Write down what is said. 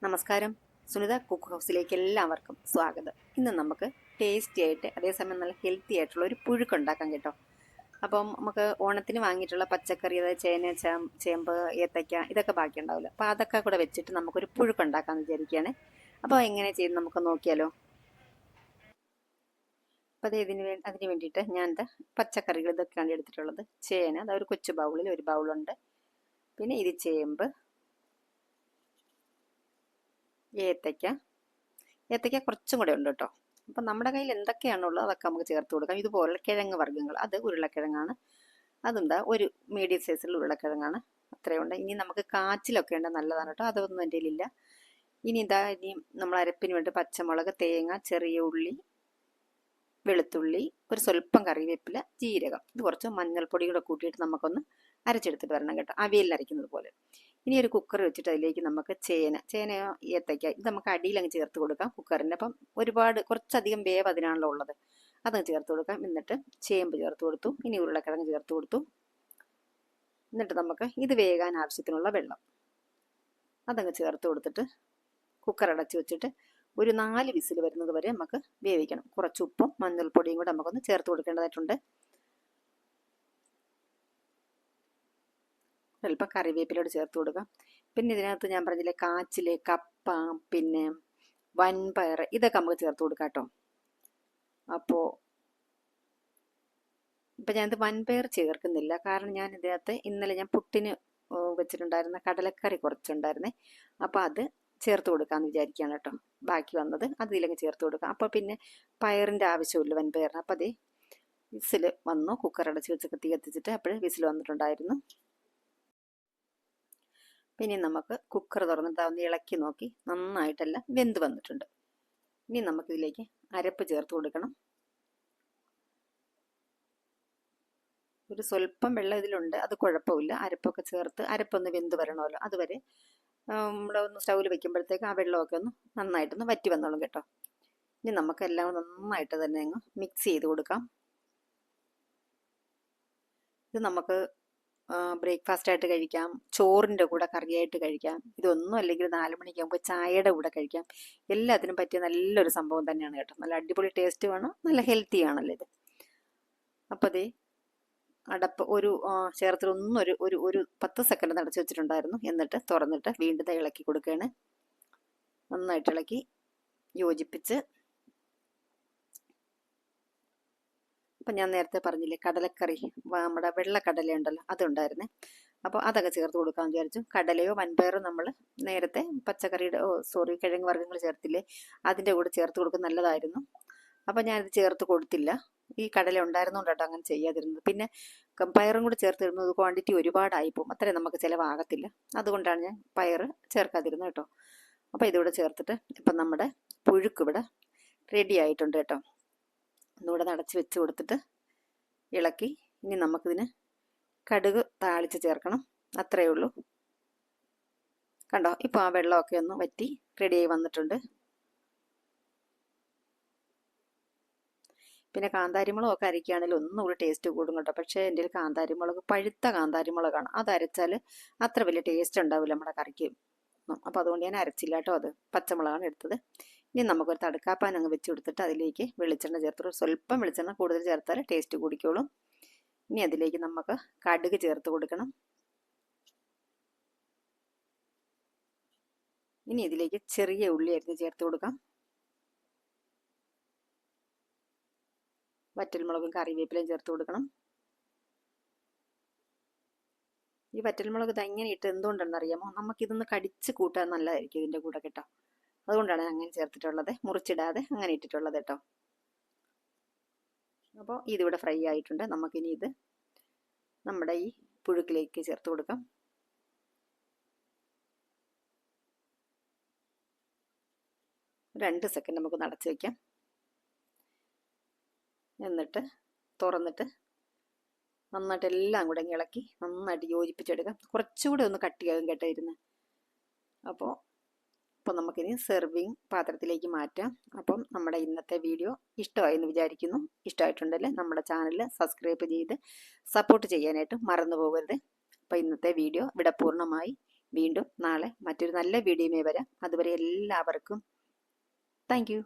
നമസ്കാരം, സുനിത കുക്ക് ഹൗസിലേക്ക് എല്ലാവർക്കും സ്വാഗതം. ഇന്ന് നമുക്ക് ടേസ്റ്റി ആയിട്ട് അതേസമയം നല്ല ഹെൽത്തി ആയിട്ടുള്ള ഒരു പുഴുക്കുണ്ടാക്കാം കേട്ടോ. അപ്പം നമുക്ക് ഓണത്തിന് വാങ്ങിയിട്ടുള്ള പച്ചക്കറി, അതായത് ചേന, ചേമ്പ്, ഏത്തയ്ക്ക ഇതൊക്കെ ബാക്കി ഉണ്ടാവില്ല. അപ്പോൾ അതൊക്കെ കൂടെ വെച്ചിട്ട് നമുക്കൊരു പുഴുക്കുണ്ടാക്കാമെന്ന് വിചാരിക്കുകയാണ്. അപ്പോൾ എങ്ങനെ ചെയ്ത് നമുക്ക് നോക്കിയാലോ. അപ്പോൾ അത് അതിന് വേണ്ടിയിട്ട് ഞാൻ പച്ചക്കറികൾ ഇതൊക്കെയാണ് എടുത്തിട്ടുള്ളത്. ചേന, അതായത് ഒരു കൊച്ചു ബൗളിൽ ഒരു ബൗളുണ്ട്. പിന്നെ ഇത് ചേമ്പ്, ഏത്തയ്ക്ക കുറച്ചും കൂടെ ഉണ്ട് കേട്ടോ. അപ്പം നമ്മുടെ കയ്യിൽ എന്തൊക്കെയാണുള്ളത് അതൊക്കെ നമുക്ക് ചേർത്ത് കൊടുക്കാം. ഇതുപോലുള്ള കിഴങ്ങ് വർഗ്ഗങ്ങൾ, അത് ഉരുളക്കിഴങ്ങാണ്, അതുണ്ട് ഒരു മീഡിയം സൈസിലുള്ള ഉരുളക്കിഴങ്ങാണ്, അത്രയുണ്ട്. ഇനി നമുക്ക് കാച്ചിലൊക്കെ ഉണ്ട്, നല്ലതാണ് കേട്ടോ, അതൊന്നും എൻ്റെ കയ്യിലില്ല. ഇനി നമ്മൾ അരപ്പിന് വേണ്ടി പച്ചമുളക്, തേങ്ങ, ചെറിയ ഉള്ളി, വെളുത്തുള്ളി, ഒരു സ്വല്പം കറിവേപ്പില, ജീരകം, ഇത് കുറച്ച് മഞ്ഞൾപ്പൊടി കൂടെ കൂട്ടിയിട്ട് നമുക്കൊന്ന് അരച്ചെടുത്തിട്ട് വരണം കേട്ടോ, അവിയലിൽ അരയ്ക്കുന്നത് പോലെ. ഇനി ഒരു കുക്കർ വെച്ചിട്ട് അതിലേക്ക് നമുക്ക് ചേനയോ ഏത്തയ്ക്ക ഇത് നമുക്ക് അടിയിൽ അങ്ങ് ചേർത്ത് കൊടുക്കാം കുക്കറിൻ്റെ. അപ്പം കുറച്ചധികം വേവ് അതിനാണല്ലോ ഉള്ളത്, അതങ്ങ് ചേർത്ത് കൊടുക്കാം. എന്നിട്ട് ചേമ്പ് ചേർത്ത് കൊടുത്തു. ഇനി ഉരുളക്കിഴങ്ങ് ചേർത്ത് കൊടുത്തു. എന്നിട്ട് നമുക്ക് ഇത് വേകാൻ ആവശ്യത്തിനുള്ള വെള്ളം അതങ്ങ് ചേർത്ത് കൊടുത്തിട്ട് കുക്കർ അടച്ച് വെച്ചിട്ട് ഒരു 4 വിസിൽ വരുന്നത് വരെ നമുക്ക് വേവിക്കണം. കുറച്ച് ഉപ്പും മഞ്ഞൾപ്പൊടിയും കൂടെ നമുക്കൊന്ന് ചേർത്ത് കൊടുക്കേണ്ടതായിട്ടുണ്ട്. സ്വല്പം കറിവേപ്പിലോട് ചേർത്ത് കൊടുക്കാം. പിന്നെ ഇതിനകത്ത് ഞാൻ പറഞ്ഞില്ലേ, കാച്ചില്, കപ്പ, പിന്നെ വൻപയർ, ഇതൊക്കെ നമുക്ക് ചേർത്ത് കൊടുക്കാം കേട്ടോ. അപ്പോൾ ഇപ്പം ഞാനിത് വൻപയർ ചേർക്കുന്നില്ല, കാരണം ഞാൻ ഇതിനകത്ത് ഇന്നലെ ഞാൻ പുട്ടിന് വെച്ചിട്ടുണ്ടായിരുന്ന കടലക്കറി കുറച്ചുണ്ടായിരുന്നേ, അപ്പോൾ അത് ചേർത്ത് കൊടുക്കാമെന്ന് വിചാരിക്കുകയാണ് കേട്ടോ. ബാക്കി വന്നത് അതിലങ്ങ് ചേർത്ത് കൊടുക്കാം. അപ്പോൾ പിന്നെ പയറിൻ്റെ ആവശ്യമില്ല വൻപയറിന്. അപ്പോൾ അതേ വിസിൽ വന്നു, കുക്കർ അടച്ച് വെച്ച് തീ കത്തിച്ചിട്ട് അപ്പോഴേ വിസിൽ വന്നിട്ടുണ്ടായിരുന്നു. പിന്നെ നമുക്ക് കുക്കർ തുറന്നിട്ട് ഒന്ന് ഇളക്കി നോക്കി, നന്നായിട്ടെല്ലാം വെന്ത് വന്നിട്ടുണ്ട്. ഇനി നമുക്കിതിലേക്ക് അരപ്പ് ചേർത്ത് കൊടുക്കണം. ഒരു സ്വല്പം വെള്ളം ഇതിലുണ്ട്, അത് കുഴപ്പമില്ല. അരപ്പൊക്കെ ചേർത്ത് അരപ്പൊന്ന് വെന്ത് വരണമല്ലോ, അതുവരെ നമ്മളൊന്ന് സ്റ്റൗവിൽ വെക്കുമ്പോഴത്തേക്ക് ആ വെള്ളമൊക്കെ ഒന്ന് നന്നായിട്ടൊന്ന് വറ്റി വന്നോളും കേട്ടോ. ഇനി നമുക്കെല്ലാം നന്നായിട്ട് തന്നെ അങ്ങ് മിക്സ് ചെയ്ത് കൊടുക്കാം. ഇത് നമുക്ക് ബ്രേക്ക്ഫാസ്റ്റ് ആയിട്ട് കഴിക്കാം, ചോറിൻ്റെ കൂടെ കറിയായിട്ട് കഴിക്കാം, ഇതൊന്നും അല്ലെങ്കിൽ 4 മണിക്കാകുമ്പോൾ ചായയുടെ കൂടെ കഴിക്കാം. എല്ലാത്തിനും പറ്റിയ നല്ലൊരു സംഭവം തന്നെയാണ് കേട്ടോ. നല്ല അടിപൊളി ടേസ്റ്റ് വേണം, നല്ല ഹെൽത്തി ആണല്ലോ ഇത്. അപ്പോൾ അതേ അടപ്പ് ചേർത്തിട്ടൊന്നും ഒരു 10 സെക്കൻഡ് അടച്ചു വെച്ചിട്ടുണ്ടായിരുന്നു. എന്നിട്ട് തുറന്നിട്ട് വീണ്ടും ഇളക്കി കൊടുക്കുകയാണ്. നന്നായിട്ട് ഇളക്കി യോജിപ്പിച്ച്. അപ്പം ഞാൻ നേരത്തെ പറഞ്ഞില്ലേ, കടലക്കറി, നമ്മുടെ വെള്ളക്കടല ഉണ്ടല്ലോ, അതുണ്ടായിരുന്നേ. അപ്പോൾ അതൊക്കെ ചേർത്ത് കൊടുക്കാമെന്ന് വിചാരിച്ചു. കടലയോ വൻപയറോ നമ്മൾ നേരത്തെ കിഴങ്ങ് വർഗ്ഗങ്ങൾ ചേർത്തില്ലേ, അതിൻ്റെ കൂടെ ചേർത്ത് കൊടുക്കുന്നത് നല്ലതായിരുന്നു. അപ്പോൾ ഞാനിത് ചേർത്ത് കൊടുത്തില്ല. ഈ കടല ഉണ്ടായിരുന്നുകൊണ്ടാട്ടോ അങ്ങനെ ചെയ്യാതിരുന്നത്. പിന്നെ പയറും കൂടെ ചേർത്തിരുന്നത് ക്വാണ്ടിറ്റി ഒരുപാടായിപ്പോവും, അത്രയും നമുക്ക് ചിലവാകത്തില്ല. അതുകൊണ്ടാണ് ഞാൻ പയർ ചേർക്കാതിരുന്നത് കേട്ടോ. അപ്പോൾ ഇതിവിടെ ചേർത്തിട്ട് ഇപ്പം നമ്മുടെ പുഴുക്ക് ഇവിടെ റെഡി ആയിട്ടുണ്ട് കേട്ടോ. ഒന്നുകൂടെ അടച്ച് വെച്ച് കൊടുത്തിട്ട് ഇളക്കി. ഇനി നമുക്കിതിന് കടുക് താളിച്ച് ചേർക്കണം, അത്രയേ ഉള്ളൂ. കണ്ടോ, ഇപ്പോൾ ആ വെള്ളമൊക്കെ ഒന്ന് വറ്റി റെഡിയായി വന്നിട്ടുണ്ട്. പിന്നെ കാന്താരിമുളകൊക്കെ അരയ്ക്കുകയാണെങ്കിൽ ഒന്നുകൂടി ടേസ്റ്റ് കൂടും കേട്ടോ. പക്ഷേ എൻ്റെ കാന്താരിമുളക് പഴുത്ത കാന്താരിമുളകാണ്, അത് അരച്ചാൽ അത്ര വലിയ ടേസ്റ്റ് ഉണ്ടാവില്ല നമ്മുടെ കറിക്ക്. അപ്പോൾ അതുകൊണ്ട് ഞാൻ അരച്ചില്ല കേട്ടോ, അത് പച്ചമുളകാണ് എടുത്തത്. ഇനി നമുക്കൊരു തടുക്കാപ്പാൻ അങ്ങ് വെച്ച് കൊടുത്തിട്ട് അതിലേക്ക് വെളിച്ചെണ്ണ ചേർത്തിട്ട്, സ്വല്പം വെളിച്ചെണ്ണ കൂടുതൽ ചേർത്താൽ ടേസ്റ്റ് കൂടിക്കോളും. ഇനി അതിലേക്ക് നമുക്ക് കടുക് ചേർത്ത് കൊടുക്കണം. ഇനി ഇതിലേക്ക് ചെറിയ ഉള്ളി അരിഞ്ഞ് ചേർത്ത് കൊടുക്കാം. വറ്റൽമുളകും കറിവേപ്പിലയും ചേർത്ത് കൊടുക്കണം. ഈ വറ്റൽമുളക് ഇങ്ങനെ ഇട്ട് എന്തുകൊണ്ടെന്നറിയാമോ, നമുക്കിതൊന്ന് കടിച്ച് കൂട്ടാൻ നല്ലതായിരിക്കും ഇതിൻ്റെ കൂടെ കേട്ടോ. അതുകൊണ്ടാണ് അങ്ങനെ ചേർത്തിട്ടുള്ളത്, മുറിച്ചിടാതെ അങ്ങനെ ഇട്ടിട്ടുള്ളത് കേട്ടോ. അപ്പോൾ ഇതിവിടെ ഫ്രൈ ആയിട്ടുണ്ട്. നമുക്കിനി ഇത് നമ്മുടെ ഈ പുഴുക്കിലേക്ക് ചേർത്ത് കൊടുക്കാം. ഒരു 2 സെക്കൻഡ് നമുക്ക് അടച്ച് വയ്ക്കാം. എന്നിട്ട് തുറന്നിട്ട് നന്നായിട്ട് എല്ലാം കൂടെ ഇളക്കി നന്നായിട്ട് യോജിപ്പിച്ചെടുക്കാം. കുറച്ചുകൂടെ ഒന്ന് കട്ടിയാകും കേട്ടോ ഇരുന്ന്. അപ്പോൾ അപ്പോൾ നമുക്കിനി സെർവിങ് പാത്രത്തിലേക്ക് മാറ്റാം. അപ്പം നമ്മുടെ ഇന്നത്തെ വീഡിയോ ഇഷ്ടമായി എന്ന് വിചാരിക്കുന്നു. ഇഷ്ടമായിട്ടുണ്ടെങ്കിൽ നമ്മുടെ ചാനൽ സബ്സ്ക്രൈബ് ചെയ്ത് സപ്പോർട്ട് ചെയ്യാനായിട്ട് മറന്നു പോകരുത്. അപ്പോൾ ഇന്നത്തെ വീഡിയോ ഇവിടെ പൂർണ്ണമായി. വീണ്ടും നാളെ മറ്റൊരു നല്ല വീഡിയോയുമായി വരാം. അതുവരെ എല്ലാവർക്കും താങ്ക് യു.